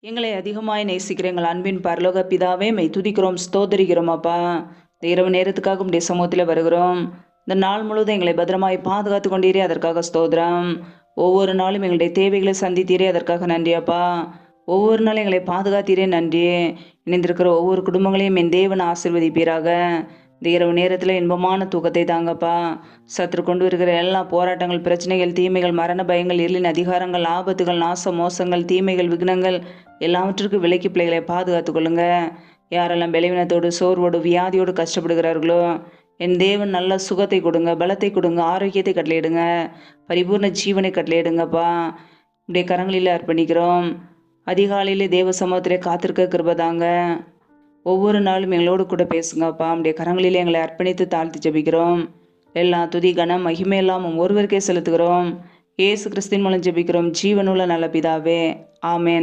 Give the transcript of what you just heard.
எங்களை அதிகமாய் நேசிக்கிற எங்கள் அன்பின் பரலோக பிதாவே மெய் துதிக்கிறோம், ஸ்தோத்தரிக்கிறோம் அப்பா. இந்த இரவு நேரத்துக்காக உடைய சமூகத்தில் வருகிறோம். இந்த நாள் முழுவதும் எங்களை பத்திரமாய் பாதுகாத்து கொண்டீரே, அதற்காக ஸ்தோத்திரம். ஒவ்வொரு நாளும் எங்களுடைய தேவைகளை சந்தித்தீரே, அதற்காக நன்றி அப்பா. ஒவ்வொரு நாளும் எங்களை பாதுகாத்தீரே, நன்றி. இணைந்திருக்கிற ஒவ்வொரு குடும்பங்களையும் என் தேவன் ஆசீர்வதிப்பீராக. இந்த இரவு நேரத்தில் இன்பமான தூக்கத்தை தாங்கப்பா. சற்று கொண்டு வருகிற எல்லா போராட்டங்கள், பிரச்சனைகள், தீமைகள், மரண பயங்கள், இருளின் அதிகாரங்கள், ஆபத்துகள், நாச மோசங்கள், தீமைகள், விக்னங்கள் எல்லாவற்றிற்கும் விலக்கி பிள்ளைகளை பாதுகாத்து கொள்ளுங்க. யாரெல்லாம் பலவீனத்தோடு, சோர்வோடு, வியாதியோடு கஷ்டப்படுகிறார்களோ, என் தேவன் நல்ல சுகத்தை கொடுங்க, பலத்தை கொடுங்க, ஆரோக்கியத்தை கட்டளையிடுங்க, பரிபூர்ண ஜீவனை கட்டளையிடுங்கப்பா. இப்படியே கரங்களில் அர்ப்பணிக்கிறோம். அதிகாலையிலே தேவ சமூகத்திலே காத்திருக்க கிருபதாங்க. ஒவ்வொரு நாளும் எங்களோடு கூட பேசுங்கப்பா. நம்முடைய கரங்களிலே எங்களை அர்ப்பணித்து தாழ்த்தி ஜெபிக்கிறோம். எல்லா துதி கனம் மகிமையெல்லாம் ஒருவருக்கே செலுத்துகிறோம். இயேசு கிறிஸ்துவின் மூலம் ஜெபிக்கிறோம், ஜீவனுள்ள நல்ல பிதாவே, ஆமேன்.